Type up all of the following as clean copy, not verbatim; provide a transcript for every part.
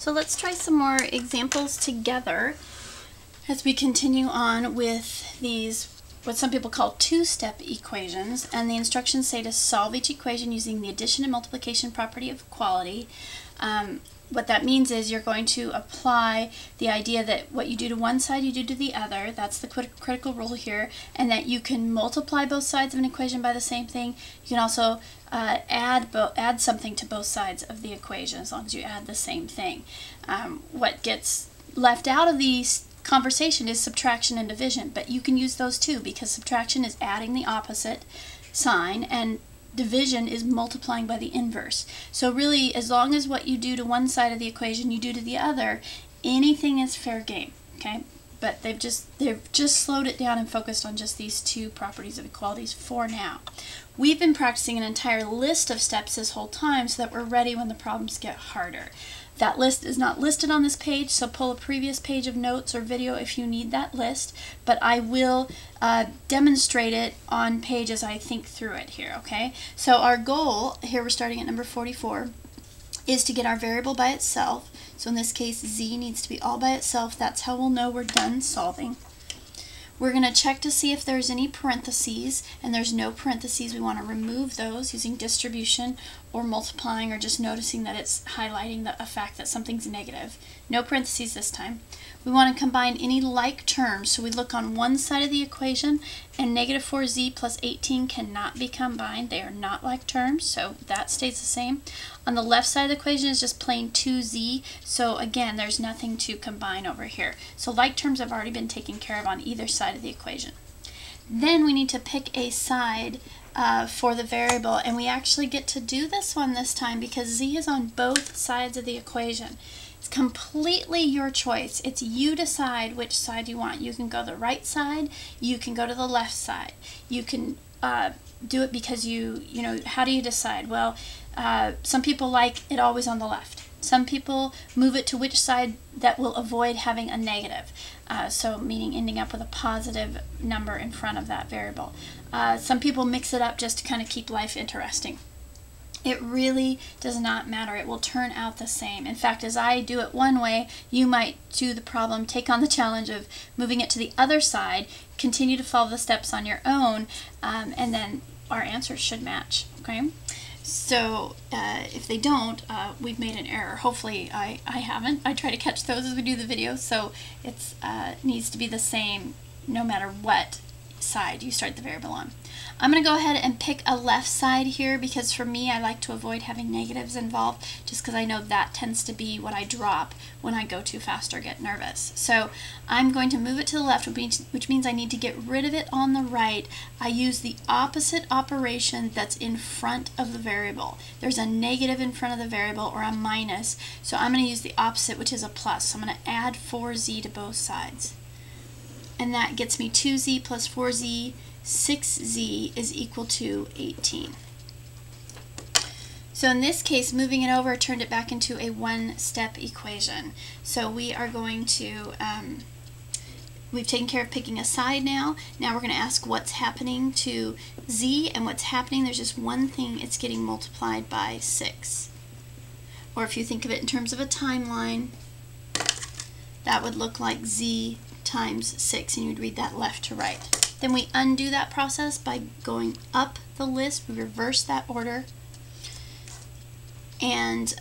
So let's try some more examples together as we continue on with these, what some people call two-step equations, and the instructions say to solve each equation using the addition and multiplication property of equality. What that means is you're going to apply the idea that what you do to one side you do to the other. That's the critical rule here, and that you can multiply both sides of an equation by the same thing. You can also add something to both sides of the equation as long as you add the same thing. What gets left out of the conversation is subtraction and division, but you can use those too, because subtraction is adding the opposite sign and division is multiplying by the inverse. So really, as long as what you do to one side of the equation you do to the other, anything is fair game, okay? But they've just slowed it down and focused on just these two properties of equalities for now. We've been practicing an entire list of steps this whole time so that we're ready when the problems get harder. That list is not listed on this page, so pull a previous page of notes or video if you need that list, but I will demonstrate it on page as I think through it here, okay? So our goal, here we're starting at number 44, is to get our variable by itself. So in this case, z needs to be all by itself. That's how we'll know we're done solving. We're going to check to see if there's any parentheses, and there's no parentheses. We want to remove those using distribution or multiplying, or just noticing that it's highlighting a fact that something's negative. No parentheses this time. We want to combine any like terms, so we look on one side of the equation, and negative 4z plus 18 cannot be combined. They are not like terms, so that stays the same. On the left side of the equation is just plain 2z, so again, there's nothing to combine over here. So like terms have already been taken care of on either side of the equation. Then we need to pick a side for the variable, and we actually get to do this one this time because z is on both sides of the equation. It's completely your choice. It's you decide which side you want. You can go the right side, you can go to the left side. You can do it because you know, how do you decide? Well, some people like it always on the left. Some people move it to which side that will avoid having a negative, so meaning ending up with a positive number in front of that variable. Some people mix it up just to kind of keep life interesting. It really does not matter. It will turn out the same. In fact, as I do it one way, you might do the problem, take on the challenge of moving it to the other side, continue to follow the steps on your own, and then our answers should match, okay? So if they don't, we've made an error. Hopefully I haven't. I try to catch those as we do the video, so it needs to be the same no matter what side you start the variable on. I'm going to go ahead and pick a left side here because for me I like to avoid having negatives involved just because I know that tends to be what I drop when I go too fast or get nervous. So I'm going to move it to the left, which means I need to get rid of it on the right. I use the opposite operation that's in front of the variable. There's a negative in front of the variable or a minus, so I'm going to use the opposite, which is a plus. So I'm going to add 4z to both sides. And that gets me 2z plus 4z, 6z is equal to 18. So in this case, moving it over turned it back into a one-step equation. So we are going to, we've taken care of picking a side now. Now we're going to ask what's happening to z, and what's happening, there's just one thing, it's getting multiplied by 6. Or if you think of it in terms of a timeline, that would look like z times 6, and you'd read that left to right. Then we undo that process by going up the list. We reverse that order and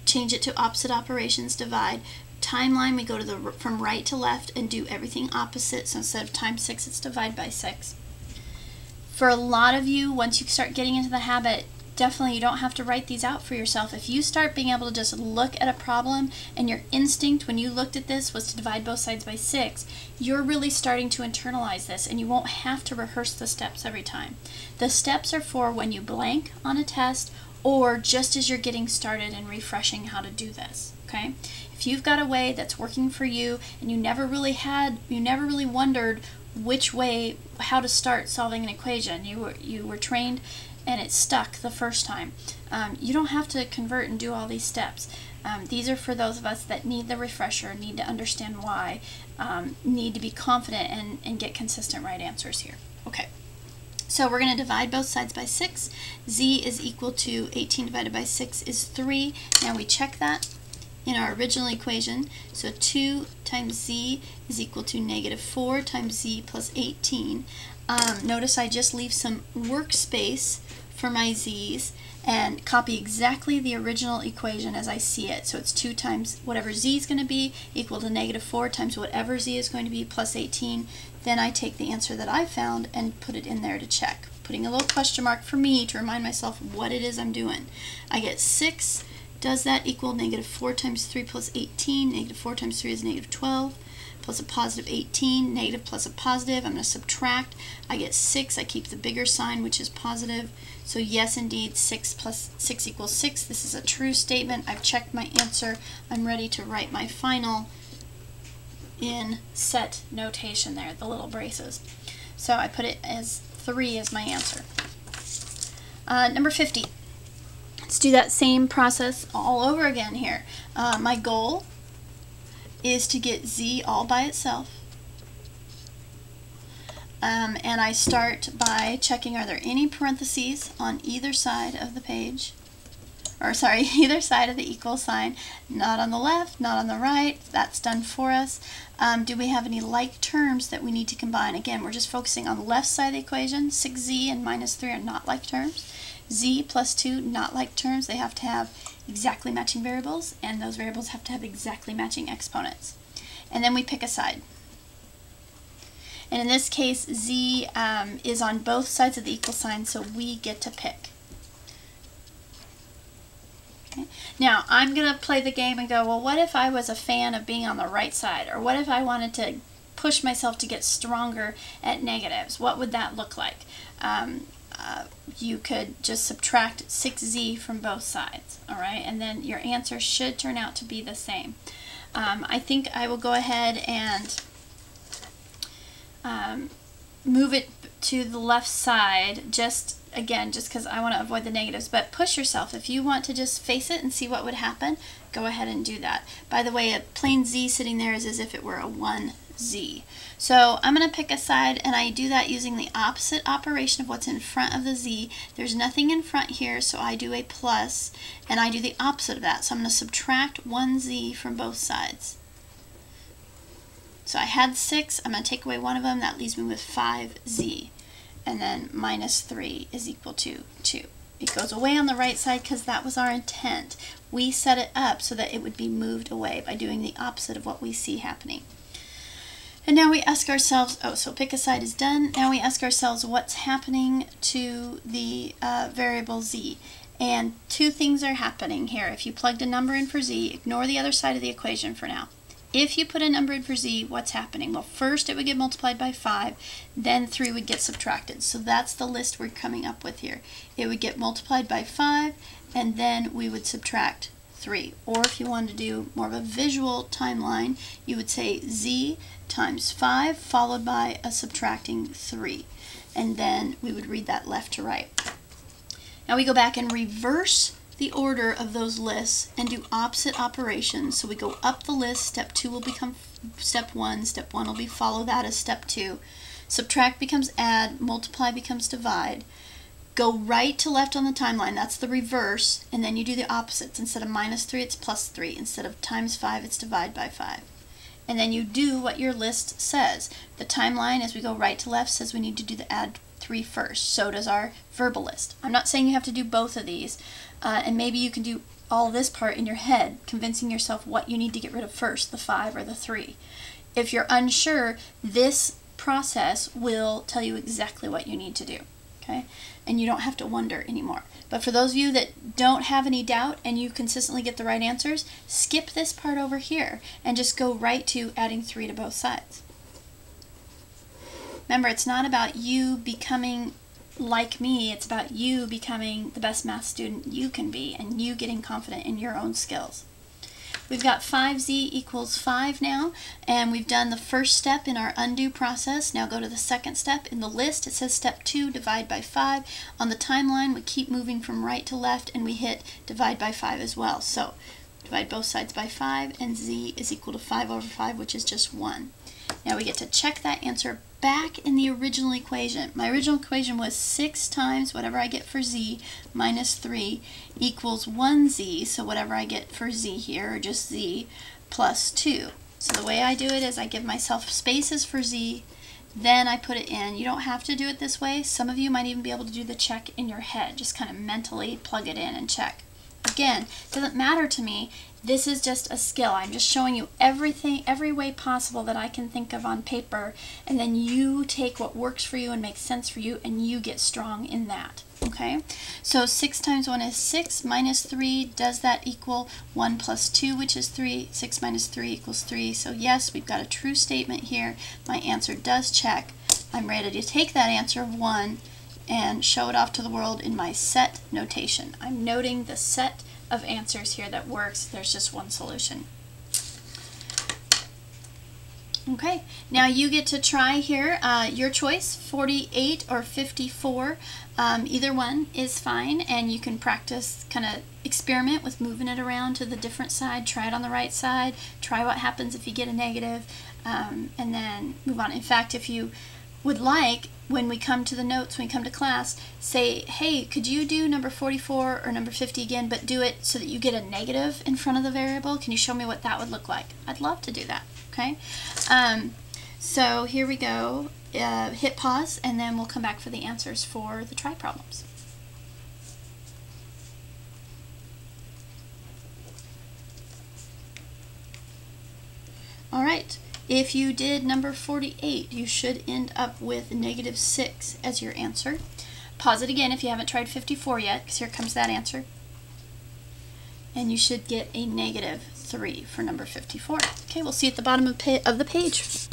change it to opposite operations, divide. Timeline, we go to from right to left and do everything opposite. So instead of times 6, it's divide by 6. For a lot of you, once you start getting into the habit, definitely you don't have to write these out for yourself. If you start being able to just look at a problem and your instinct when you looked at this was to divide both sides by 6, you're really starting to internalize this and you won't have to rehearse the steps every time. The steps are for when you blank on a test or just as you're getting started and refreshing how to do this, okay? If you've got a way that's working for you and you never really wondered which way, how to start solving an equation, you were trained and it stuck the first time, you don't have to convert and do all these steps. These are for those of us that need the refresher, need to understand why, need to be confident and get consistent right answers here. Okay, so we're going to divide both sides by 6. Z is equal to 18 divided by 6 is 3. Now we check that. in our original equation. So 2 times z is equal to negative 4 times z plus 18. Notice I just leave some workspace for my z's and copy exactly the original equation as I see it. So it's 2 times whatever z is going to be equal to negative 4 times whatever z is going to be plus 18. Then I take the answer that I found and put it in there to check, putting a little question mark for me to remind myself what it is I'm doing. I get 6. Does that equal negative 4 times 3 plus 18? Negative 4 times 3 is negative 12. Plus a positive 18, negative plus a positive. I'm going to subtract. I get 6. I keep the bigger sign, which is positive. So yes, indeed, 6 plus 6 equals 6. This is a true statement. I've checked my answer. I'm ready to write my final in set notation there, the little braces. So I put it as 3 as my answer. Number 50. Let's do that same process all over again here. My goal is to get z all by itself. And I start by checking, are there any parentheses on either side of the page? Or sorry, either side of the equal sign. Not on the left, not on the right. That's done for us. Do we have any like terms that we need to combine? Again, we're just focusing on the left side of the equation. 6z and minus 3 are not like terms. Z plus 2, not like terms. They have to have exactly matching variables, and those variables have to have exactly matching exponents. And then we pick a side. And in this case, z is on both sides of the equal sign, so we get to pick. Okay. Now, I'm going to play the game and go, well, what if I was a fan of being on the right side? Or what if I wanted to push myself to get stronger at negatives? What would that look like? You could just subtract 6z from both sides, all right? And then your answer should turn out to be the same. I think I will go ahead and move it to the left side, just because I want to avoid the negatives, but push yourself. If you want to just face it and see what would happen, go ahead and do that. By the way, a plain z sitting there is as if it were a 1z. So I'm going to pick a side, and I do that using the opposite operation of what's in front of the z. There's nothing in front here, so I do a plus, and I do the opposite of that. So I'm going to subtract 1z from both sides. So I had 6, I'm going to take away one of them, that leaves me with 5z. And then minus 3 is equal to 2. It goes away on the right side because that was our intent. We set it up so that it would be moved away by doing the opposite of what we see happening. And now we ask ourselves, so pick a side is done. Now we ask ourselves what's happening to the variable z. And two things are happening here. If you plugged a number in for z, ignore the other side of the equation for now. If you put a number in for z, what's happening? Well, first it would get multiplied by 5, then 3 would get subtracted. So that's the list we're coming up with here. It would get multiplied by 5, and then we would subtract 3. Or if you wanted to do more of a visual timeline, you would say z times 5 followed by a subtracting 3. And then we would read that left to right. Now we go back and reverse the order of those lists and do opposite operations. So we go up the list, step 2 will become step 1, step 1 will be follow that as step 2. Subtract becomes add, multiply becomes divide. Go right to left on the timeline, that's the reverse, and then you do the opposites. Instead of minus 3, it's plus 3. Instead of times 5, it's divide by 5. And then you do what your list says. The timeline, as we go right to left, says we need to do the add 3 first. So does our verbal list. I'm not saying you have to do both of these, and maybe you can do all this part in your head, convincing yourself what you need to get rid of first, the 5 or the 3. If you're unsure, this process will tell you exactly what you need to do, okay? And you don't have to wonder anymore. But for those of you that don't have any doubt and you consistently get the right answers, skip this part over here and just go right to adding 3 to both sides. Remember, it's not about you becoming like me, it's about you becoming the best math student you can be and you getting confident in your own skills. We've got 5z equals 5 now, and we've done the first step in our undo process. Now go to the second step. In the list, it says step 2, divide by 5. On the timeline, we keep moving from right to left, and we hit divide by 5 as well. So divide both sides by 5, and z is equal to 5 over 5, which is just 1. Now we get to check that answer back in the original equation. My original equation was 6 times whatever I get for z minus 3 equals 1z, so whatever I get for z here, or just z, plus 2. So the way I do it is I give myself spaces for z, then I put it in. You don't have to do it this way. Some of you might even be able to do the check in your head. Just kind of mentally plug it in and check. Again, it doesn't matter to me. This is just a skill. I'm just showing you everything, every way possible that I can think of on paper, and then you take what works for you and makes sense for you, and you get strong in that. Okay, so 6 times 1 is 6, minus 3, does that equal 1 plus 2, which is 3? 6 minus 3 equals 3. So yes, we've got a true statement here. My answer does check. I'm ready to take that answer of 1 and show it off to the world in my set notation. I'm noting the set of answers here that works. There's just one solution. Okay, now you get to try here, your choice, 48 or 54. Either one is fine, and you can practice, kind of experiment with moving it around to the different side, try it on the right side, try what happens if you get a negative, and then move on. In fact, if you would like, when we come to the notes, when we come to class, say, hey, could you do number 44 or number 50 again, but do it so that you get a negative in front of the variable? Can you show me what that would look like? I'd love to do that, okay? So here we go. Hit pause, and then we'll come back for the answers for the try problems. All right. If you did number 48, you should end up with negative 6 as your answer. Pause it again if you haven't tried 54 yet, because here comes that answer. And you should get a negative 3 for number 54. Okay, we'll see you at the bottom of the page.